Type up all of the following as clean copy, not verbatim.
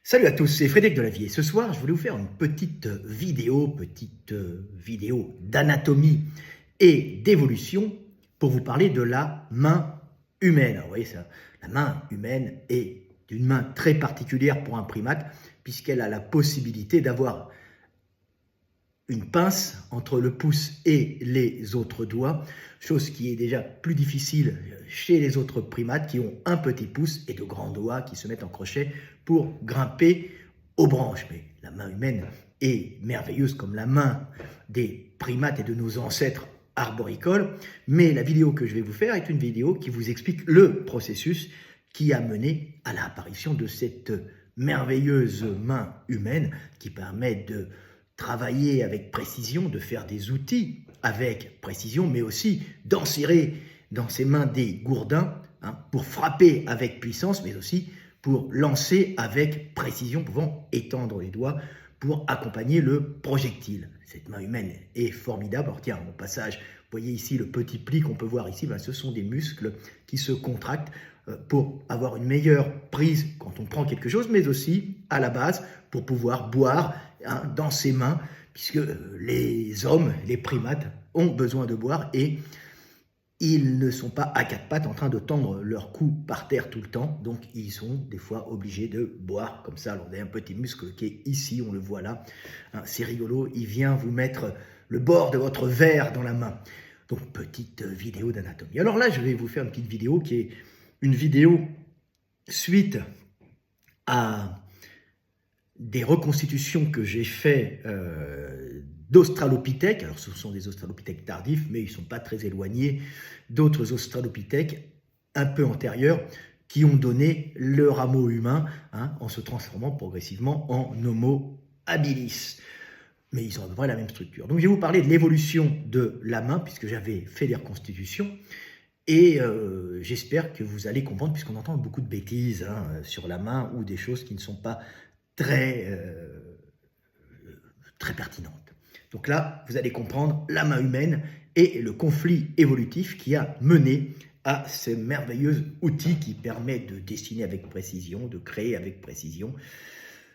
Salut à tous, c'est Frédéric Delavier. Et ce soir, je voulais vous faire une petite vidéo d'anatomie et d'évolution pour vous parler de la main humaine. Alors, vous voyez ça, la main humaine est une main très particulière pour un primate puisqu'elle a la possibilité d'avoir une pince entre le pouce et les autres doigts, chose qui est déjà plus difficile chez les autres primates qui ont un petit pouce et de grands doigts qui se mettent en crochet pour grimper aux branches. Mais la main humaine est merveilleuse comme la main des primates et de nos ancêtres arboricoles, mais la vidéo que je vais vous faire est une vidéo qui vous explique le processus qui a mené à l'apparition de cette merveilleuse main humaine qui permet de travailler avec précision, de faire des outils avec précision, mais aussi d'enserrer dans ses mains des gourdins pour frapper avec puissance, mais aussi pour lancer avec précision, pouvant étendre les doigts pour accompagner le projectile. Cette main humaine est formidable. Alors tiens, au passage, vous voyez ici le petit pli qu'on peut voir ici, ce sont des muscles qui se contractent pour avoir une meilleure prise quand on prend quelque chose, mais aussi à la base pour pouvoir boire dans ses mains, puisque les hommes, les primates, ont besoin de boire et ils ne sont pas à quatre pattes en train de tendre leur cou par terre tout le temps, donc ils sont des fois obligés de boire comme ça. Alors, il y a un petit muscle qui est ici, on le voit là, c'est rigolo, il vient vous mettre le bord de votre verre dans la main. Donc, petite vidéo d'anatomie. Alors là, je vais vous faire une petite vidéo qui est une vidéo suite à des reconstitutions que j'ai fait d'australopithèques. Alors ce sont des australopithèques tardifs, mais ils ne sont pas très éloignés d'autres australopithèques un peu antérieurs qui ont donné le rameau humain en se transformant progressivement en Homo habilis. Mais ils ont à peu près la même structure. Donc je vais vous parler de l'évolution de la main, puisque j'avais fait des reconstitutions. Et j'espère que vous allez comprendre, puisqu'on entend beaucoup de bêtises sur la main ou des choses qui ne sont pas très pertinentes. Donc là, vous allez comprendre la main humaine et le conflit évolutif qui a mené à ce merveilleux outil qui permet de dessiner avec précision, de créer avec précision,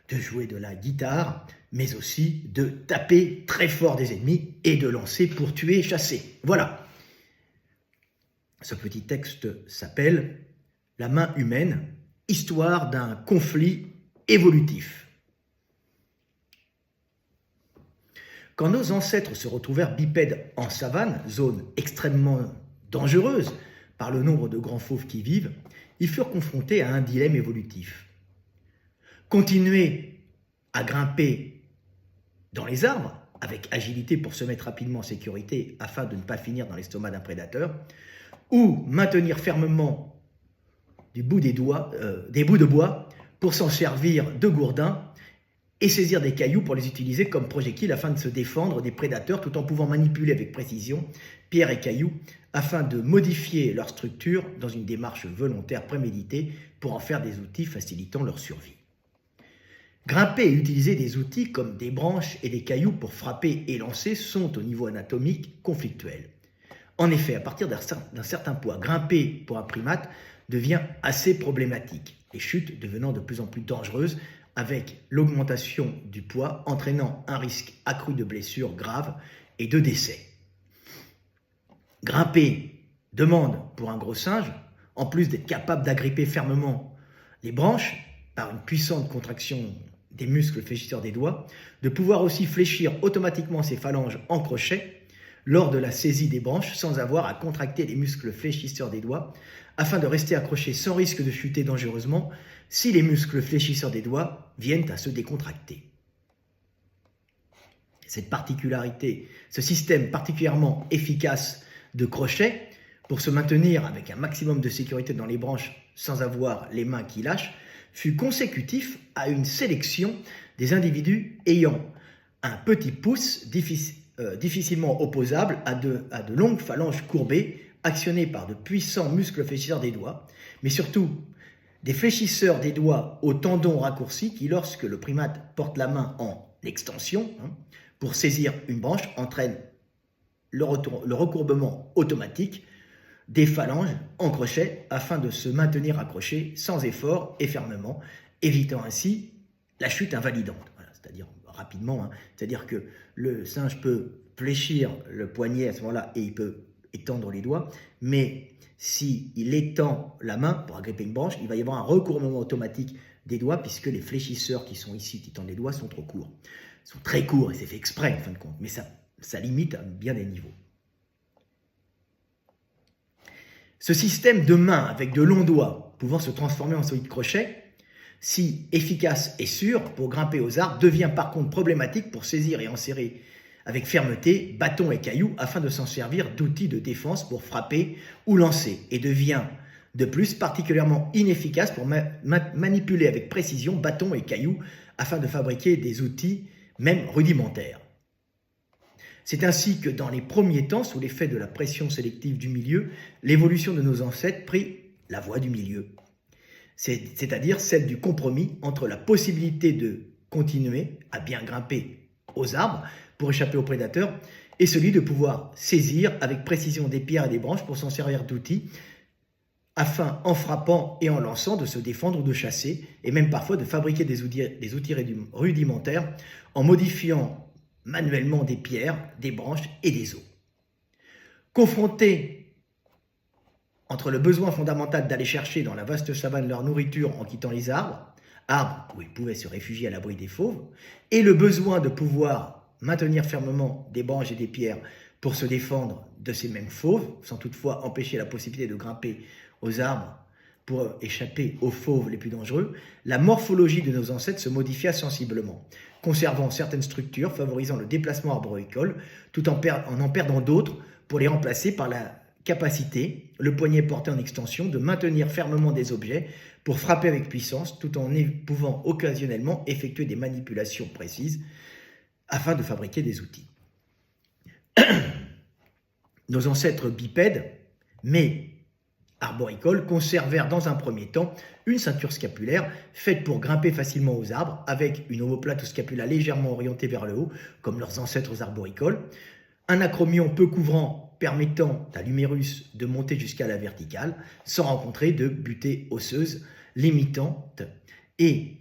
de jouer de la guitare, mais aussi de taper très fort des ennemis et de lancer pour tuer et chasser. Voilà. Ce petit texte s'appelle « La main humaine, histoire d'un conflit évolutif ». Quand nos ancêtres se retrouvèrent bipèdes en savane, zone extrêmement dangereuse par le nombre de grands fauves qui y vivent, ils furent confrontés à un dilemme évolutif. Continuer à grimper dans les arbres, avec agilité pour se mettre rapidement en sécurité afin de ne pas finir dans l'estomac d'un prédateur, ou maintenir fermement des bouts de bois pour s'en servir de gourdins et saisir des cailloux pour les utiliser comme projectiles afin de se défendre des prédateurs tout en pouvant manipuler avec précision pierres et cailloux afin de modifier leur structure dans une démarche volontaire préméditée pour en faire des outils facilitant leur survie. Grimper et utiliser des outils comme des branches et des cailloux pour frapper et lancer sont au niveau anatomique conflictuels. En effet, à partir d'un certain poids, grimper pour un primate devient assez problématique, les chutes devenant de plus en plus dangereuses avec l'augmentation du poids entraînant un risque accru de blessures graves et de décès. Grimper demande pour un gros singe, en plus d'être capable d'agripper fermement les branches par une puissante contraction des muscles fléchisseurs des doigts, de pouvoir aussi fléchir automatiquement ses phalanges en crochet lors de la saisie des branches sans avoir à contracter les muscles fléchisseurs des doigts afin de rester accroché sans risque de chuter dangereusement si les muscles fléchisseurs des doigts viennent à se décontracter. Cette particularité, ce système particulièrement efficace de crochet pour se maintenir avec un maximum de sécurité dans les branches sans avoir les mains qui lâchent, fut consécutif à une sélection des individus ayant un petit pouce difficilement opposable à de longues phalanges courbées actionnées par de puissants muscles fléchisseurs des doigts, mais surtout des fléchisseurs des doigts aux tendons raccourcis qui, lorsque le primate porte la main en extension pour saisir une branche, entraînent le recourbement automatique des phalanges en crochet afin de se maintenir accroché sans effort et fermement, évitant ainsi la chute invalidante. Voilà, c'est-à-dire rapidement, c'est-à-dire que le singe peut fléchir le poignet à ce moment-là et il peut étendre les doigts, mais s'il étend la main pour agripper une branche, il va y avoir un recouvrement automatique des doigts puisque les fléchisseurs qui sont ici, qui tendent les doigts, sont trop courts. Ils sont très courts et c'est fait exprès en fin de compte, mais ça limite à bien des niveaux. Ce système de main avec de longs doigts pouvant se transformer en solide crochet, si efficace et sûr pour grimper aux arbres, devient par contre problématique pour saisir et enserrer avec fermeté bâtons et cailloux afin de s'en servir d'outils de défense pour frapper ou lancer, et devient de plus particulièrement inefficace pour manipuler avec précision bâtons et cailloux afin de fabriquer des outils même rudimentaires. C'est ainsi que dans les premiers temps, sous l'effet de la pression sélective du milieu, l'évolution de nos ancêtres prit la voie du milieu, c'est-à-dire celle du compromis entre la possibilité de continuer à bien grimper aux arbres pour échapper aux prédateurs et celui de pouvoir saisir avec précision des pierres et des branches pour s'en servir d'outils afin, en frappant et en lançant, de se défendre ou de chasser, et même parfois de fabriquer des outils rudimentaires en modifiant manuellement des pierres, des branches et des os. Confrontés entre le besoin fondamental d'aller chercher dans la vaste savane leur nourriture en quittant les arbres où ils pouvaient se réfugier à l'abri des fauves, et le besoin de pouvoir maintenir fermement des branches et des pierres pour se défendre de ces mêmes fauves, sans toutefois empêcher la possibilité de grimper aux arbres pour échapper aux fauves les plus dangereux, la morphologie de nos ancêtres se modifia sensiblement, conservant certaines structures, favorisant le déplacement arboricole, tout en perdant d'autres pour les remplacer par la capacité, le poignet porté en extension, de maintenir fermement des objets pour frapper avec puissance, tout en pouvant occasionnellement effectuer des manipulations précises afin de fabriquer des outils. Nos ancêtres bipèdes, mais arboricoles, conservèrent dans un premier temps une ceinture scapulaire faite pour grimper facilement aux arbres, avec une omoplate ou scapula légèrement orientée vers le haut, comme leurs ancêtres arboricoles, un acromion peu couvrant permettant à l'humérus de monter jusqu'à la verticale, sans rencontrer de butée osseuse limitante, et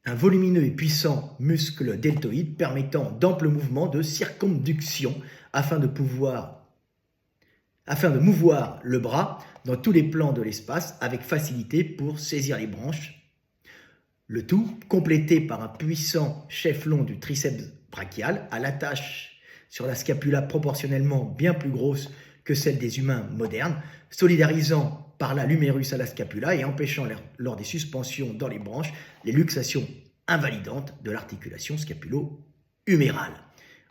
un volumineux et puissant muscle deltoïde permettant d'amples mouvements de circonduction afin de mouvoir le bras dans tous les plans de l'espace avec facilité pour saisir les branches. Le tout complété par un puissant chef-long du triceps brachial à l'attache sur la scapula proportionnellement bien plus grosse que celle des humains modernes, solidarisant par là l'humérus à la scapula et empêchant lors des suspensions dans les branches les luxations invalidantes de l'articulation scapulo-humérale.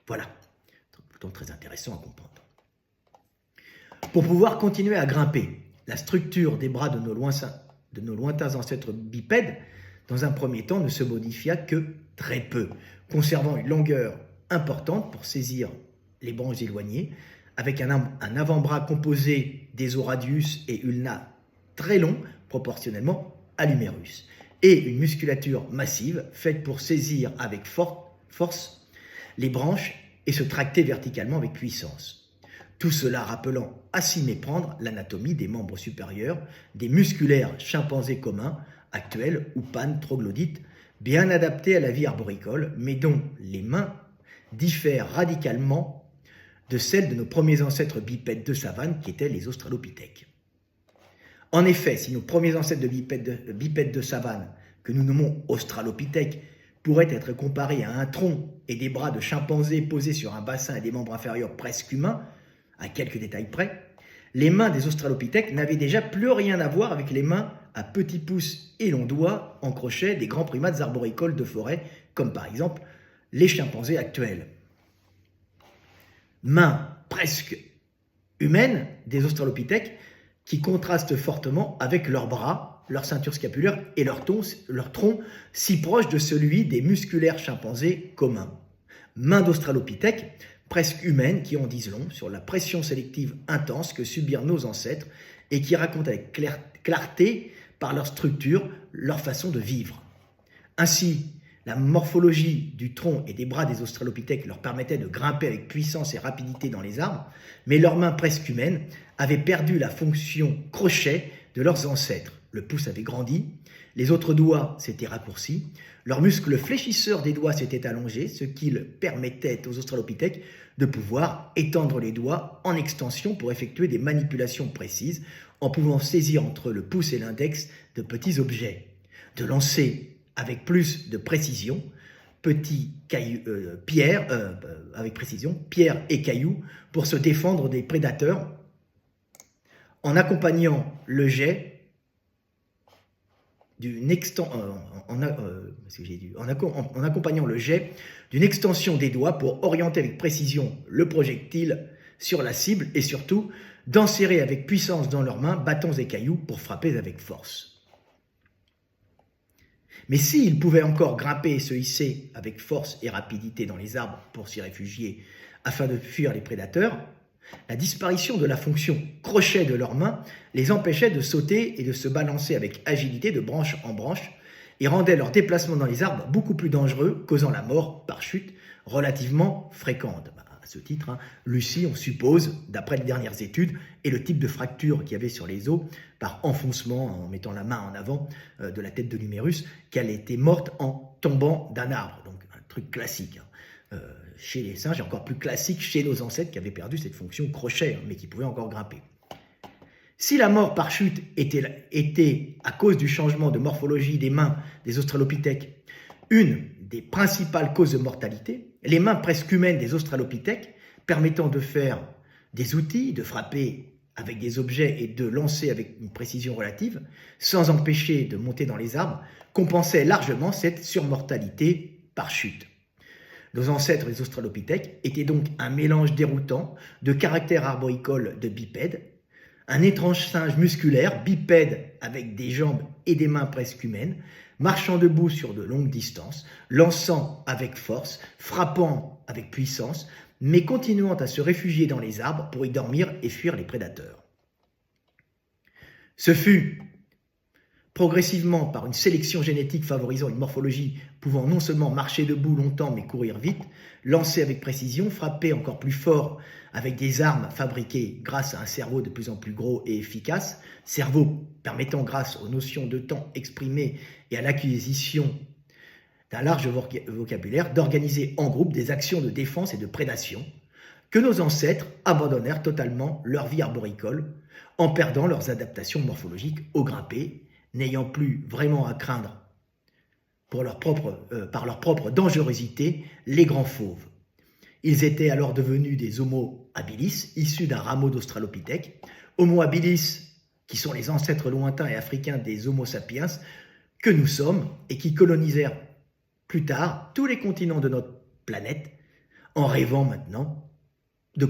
Voilà, donc très intéressant à comprendre. Pour pouvoir continuer à grimper, la structure des bras de nos lointains ancêtres bipèdes, dans un premier temps, ne se modifia que très peu, conservant une longueur importante pour saisir les branches éloignées, avec un avant-bras composé des os radius et ulna très longs, proportionnellement à l'humérus, et une musculature massive faite pour saisir avec force les branches et se tracter verticalement avec puissance. Tout cela rappelant à s'y méprendre l'anatomie des membres supérieurs des musculaires chimpanzés communs actuels ou pannes troglodytes, bien adaptés à la vie arboricole, mais dont les mains diffèrent radicalement de celles de nos premiers ancêtres bipèdes de savane qui étaient les australopithèques. En effet, si nos premiers ancêtres de bipèdes de savane, que nous nommons australopithèques, pourraient être comparés à un tronc et des bras de chimpanzés posés sur un bassin et des membres inférieurs presque humains, à quelques détails près, les mains des australopithèques n'avaient déjà plus rien à voir avec les mains à petits pouces et longs doigts en crochet des grands primates arboricoles de forêt, comme par exemple les chimpanzés actuels. Mains presque humaines des australopithèques qui contrastent fortement avec leurs bras, leur ceinture scapulaire et leur tronc si proche de celui des musculaires chimpanzés communs. Mains d'australopithèques presque humaines qui en disent long sur la pression sélective intense que subirent nos ancêtres et qui racontent avec clarté par leur structure leur façon de vivre. Ainsi, la morphologie du tronc et des bras des australopithèques leur permettait de grimper avec puissance et rapidité dans les arbres, mais leurs mains presque humaines avaient perdu la fonction crochet de leurs ancêtres. le pouce avait grandi, les autres doigts s'étaient raccourcis, leurs muscles fléchisseurs des doigts s'étaient allongés, ce qui permettait aux australopithèques de pouvoir étendre les doigts en extension pour effectuer des manipulations précises, en pouvant saisir entre le pouce et l'index de petits objets, de lancer avec plus de précision pierres et cailloux pour se défendre des prédateurs, en accompagnant le jet d'une extension des doigts pour orienter avec précision le projectile sur la cible et surtout d'enserrer avec puissance dans leurs mains bâtons et cailloux pour frapper avec force. Mais s'ils pouvaient encore grimper et se hisser avec force et rapidité dans les arbres pour s'y réfugier afin de fuir les prédateurs, la disparition de la fonction crochet de leurs mains les empêchait de sauter et de se balancer avec agilité de branche en branche et rendait leur déplacement dans les arbres beaucoup plus dangereux, causant la mort par chute relativement fréquente. À ce titre, Lucie, on suppose, d'après les dernières études, et le type de fracture qu'il y avait sur les os, par enfoncement, en mettant la main en avant de la tête de l'humérus, qu'elle était morte en tombant d'un arbre. Donc un truc classique chez les singes, et encore plus classique chez nos ancêtres qui avaient perdu cette fonction crochet, mais qui pouvaient encore grimper. Si la mort par chute était à cause du changement de morphologie des mains des australopithèques une des principales causes de mortalité, les mains presque humaines des australopithèques, permettant de faire des outils, de frapper avec des objets et de lancer avec une précision relative, sans empêcher de monter dans les arbres, compensaient largement cette surmortalité par chute. Nos ancêtres, les australopithèques, étaient donc un mélange déroutant de caractères arboricoles de bipèdes, un étrange singe musculaire, bipède avec des jambes et des mains presque humaines, marchant debout sur de longues distances, lançant avec force, frappant avec puissance, mais continuant à se réfugier dans les arbres pour y dormir et fuir les prédateurs. Ce fut progressivement par une sélection génétique favorisant une morphologie pouvant non seulement marcher debout longtemps mais courir vite, lancer avec précision, frapper encore plus fort avec des armes fabriquées grâce à un cerveau de plus en plus gros et efficace, cerveau permettant grâce aux notions de temps exprimées et à l'acquisition d'un large vocabulaire d'organiser en groupe des actions de défense et de prédation, que nos ancêtres abandonnèrent totalement leur vie arboricole en perdant leurs adaptations morphologiques au grimper, n'ayant plus vraiment à craindre par leur propre dangerosité les grands fauves. Ils étaient alors devenus des Homo habilis, issus d'un rameau d'Australopithèque. Homo habilis, qui sont les ancêtres lointains et africains des Homo sapiens, que nous sommes et qui colonisèrent plus tard tous les continents de notre planète, en rêvant maintenant de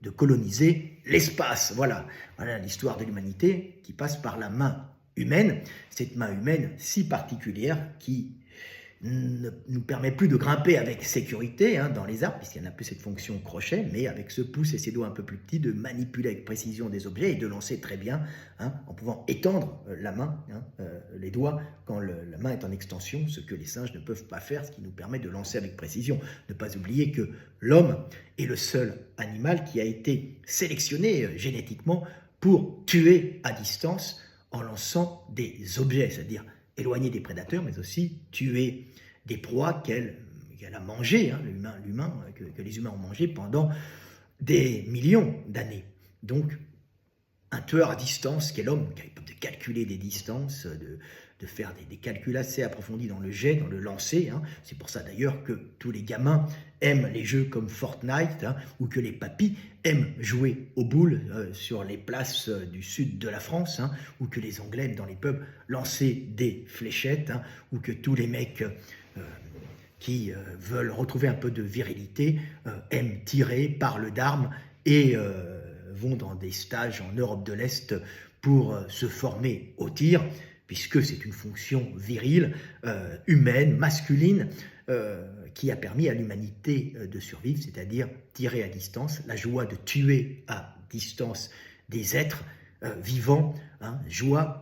coloniser l'espace. Voilà l'histoire de l'humanité qui passe par la main humaine, cette main humaine si particulière qui ne nous permet plus de grimper avec sécurité dans les arbres, puisqu'il n'y en a plus cette fonction crochet, mais avec ce pouce et ses doigts un peu plus petits, de manipuler avec précision des objets et de lancer très bien, en pouvant étendre la main, les doigts, quand la main est en extension, ce que les singes ne peuvent pas faire, ce qui nous permet de lancer avec précision. Ne pas oublier que l'homme est le seul animal qui a été sélectionné génétiquement pour tuer à distance en lançant des objets, c'est-à-dire éloigner des prédateurs, mais aussi tuer des proies qu'elle a mangées, que les humains ont mangées pendant des millions d'années. Donc, un tueur à distance, qui est l'homme, capable de calculer des distances, de faire des calculs assez approfondis dans le jet, dans le lancer. C'est pour ça d'ailleurs que tous les gamins aiment les jeux comme Fortnite, ou que les papis aiment jouer aux boules sur les places du sud de la France, ou que les Anglais aiment dans les pubs lancer des fléchettes, ou que tous les mecs qui veulent retrouver un peu de virilité aiment tirer, parlent d'armes et vont dans des stages en Europe de l'Est pour se former au tir, puisque c'est une fonction virile, humaine, masculine, qui a permis à l'humanité de survivre, c'est-à-dire tirer à distance, la joie de tuer à distance des êtres vivants, joie,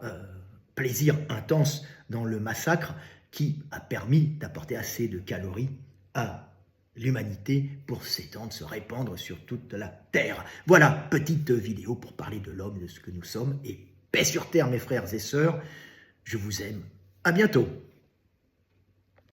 plaisir intense dans le massacre, qui a permis d'apporter assez de calories à l'humanité pour s'étendre, se répandre sur toute la Terre. Voilà, petite vidéo pour parler de l'homme, de ce que nous sommes, et paix sur Terre, mes frères et sœurs. je vous aime. À bientôt.